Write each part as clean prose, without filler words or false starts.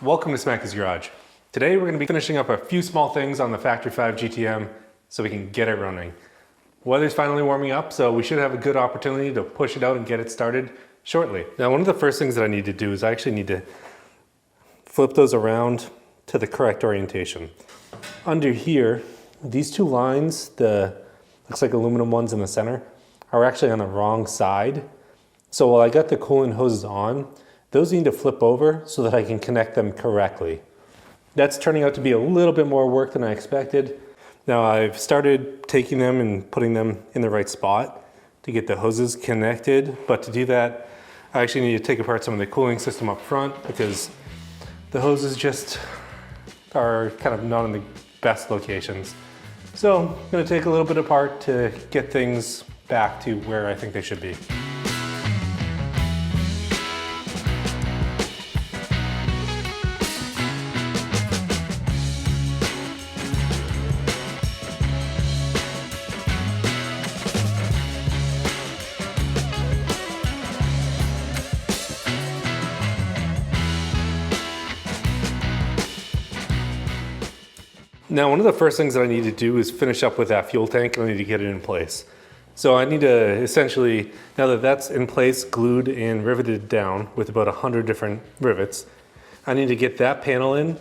Welcome to Smacky's Garage. Today we're going to be finishing up a few small things on the Factory 5 GTM so we can get it running. Weather's finally warming up, so we should have a good opportunity to push it out and get it started shortly. Now, one of the first things that I need to do is I actually need to flip those around to the correct orientation. Under here, these two lines, the looks like aluminum ones in the center, are actually on the wrong side. So while I got the coolant hoses on, those need to flip over so that I can connect them correctly. That's turning out to be a little bit more work than I expected. Now I've started taking them and putting them in the right spot to get the hoses connected, but to do that, I actually need to take apart some of the cooling system up front because the hoses just are kind of not in the best locations. So I'm going to take a little bit apart to get things back to where I think they should be. Now, one of the first things that I need to do is finish up with that fuel tank, and I need to get it in place. So I need to essentially, now that that's in place, glued and riveted down with about 100 different rivets, I need to get that panel in,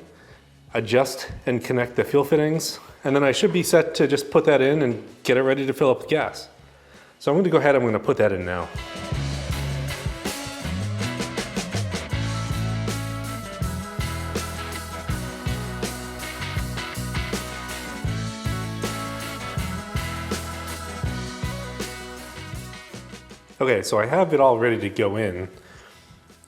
adjust and connect the fuel fittings, and then I should be set to just put that in and get it ready to fill up the gas. So I'm going to go ahead, I'm going to put that in now. Okay, so I have it all ready to go in.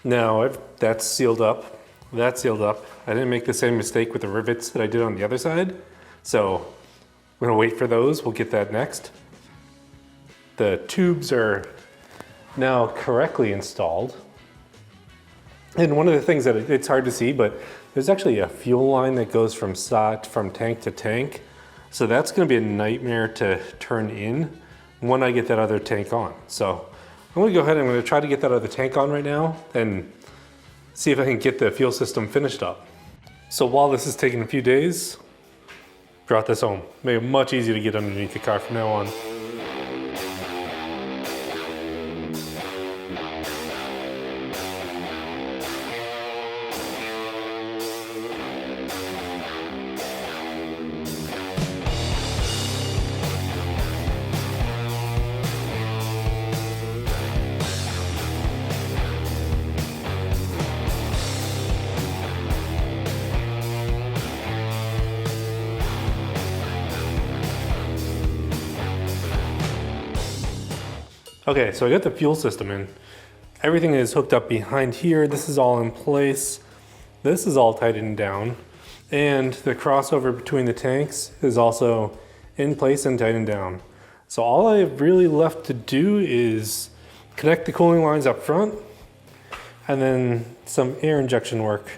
Now that's sealed up, that's sealed up. I didn't make the same mistake with the rivets that I did on the other side. So we're gonna wait for those, we'll get that next. The tubes are now correctly installed. And one of the things that it's hard to see, but there's actually a fuel line that goes from tank to tank. So that's gonna be a nightmare to turn in when I get that other tank on. So I'm gonna go ahead and I'm gonna try to get that other tank on right now and see if I can get the fuel system finished up. So while this is taking a few days, brought this home. Made it much easier to get underneath the car from now on. Okay, so I got the fuel system in. Everything is hooked up behind here. This is all in place. This is all tightened down. And the crossover between the tanks is also in place and tightened down. So all I have really left to do is connect the cooling lines up front and then some air injection work.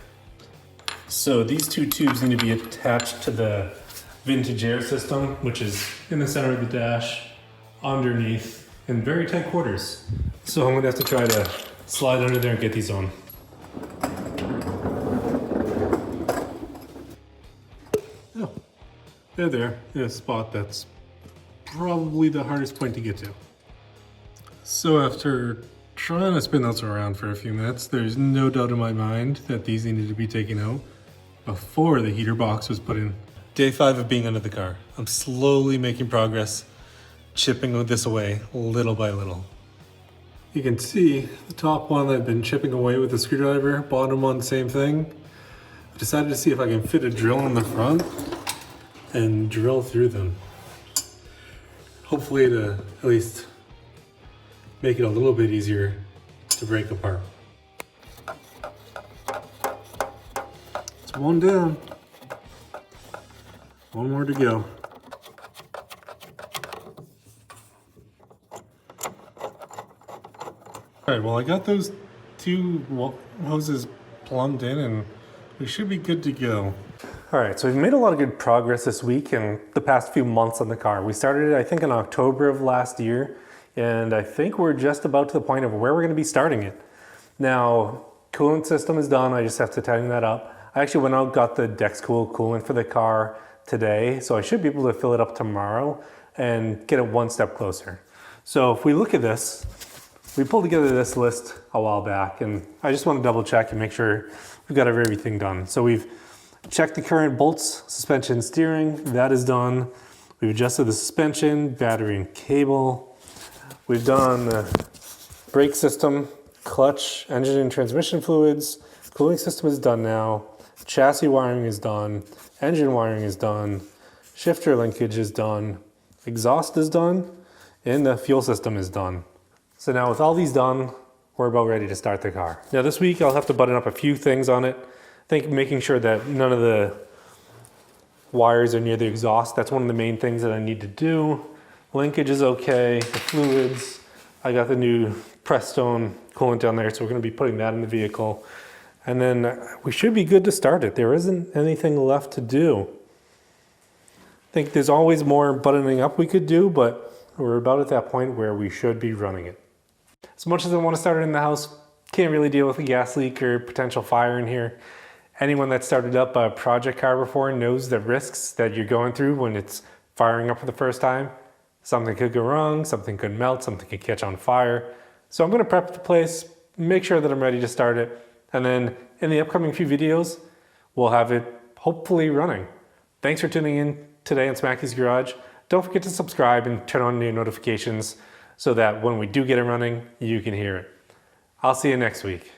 So these two tubes need to be attached to the vintage air system, which is in the center of the dash, underneath, in very tight quarters. So I'm gonna have to try to slide under there and get these on. Oh, they're there in a spot that's probably the hardest point to get to. So after trying to spin those around for a few minutes, there's no doubt in my mind that these needed to be taken out before the heater box was put in. Day 5 of being under the car. I'm slowly making progress, chipping this away little by little. You can see the top one I've been chipping away with the screwdriver, bottom one same thing. I decided to see if I can fit a drill in the front and drill through them. Hopefully to at least make it a little bit easier to break apart. It's one down. One more to go. All right, well, I got those two hoses plumbed in and we should be good to go. All right, so we've made a lot of good progress this week and the past few months on the car. We started it, I think, in October of last year, and I think we're just about to the point of where we're gonna be starting it. Now, coolant system is done, I just have to tighten that up. I actually went out, got the Dexcool coolant for the car today, so I should be able to fill it up tomorrow and get it one step closer. So if we look at this, we pulled together this list a while back, and I just want to double check and make sure we've got everything done. So we've checked the current bolts, suspension, steering, that is done. We've adjusted the suspension, battery and cable. We've done the brake system, clutch, engine and transmission fluids. Cooling system is done now. Chassis wiring is done. Engine wiring is done. Shifter linkage is done. Exhaust is done. And the fuel system is done. So now with all these done, we're about ready to start the car. Now this week I'll have to button up a few things on it. I think making sure that none of the wires are near the exhaust. That's one of the main things that I need to do. Linkage is okay. The fluids, I got the new Prestone coolant down there, so we're going to be putting that in the vehicle. And then we should be good to start it. There isn't anything left to do. I think there's always more buttoning up we could do, but we're about at that point where we should be running it. As much as I want to start it in the house, can't really deal with a gas leak or potential fire in here. Anyone that started up a project car before knows the risks that you're going through when it's firing up for the first time. Something could go wrong, something could melt, something could catch on fire. So I'm going to prep the place, make sure that I'm ready to start it, and then in the upcoming few videos, we'll have it hopefully running. Thanks for tuning in today on Smacky's Garage. Don't forget to subscribe and turn on your notifications so that when we do get it running, you can hear it. I'll see you next week.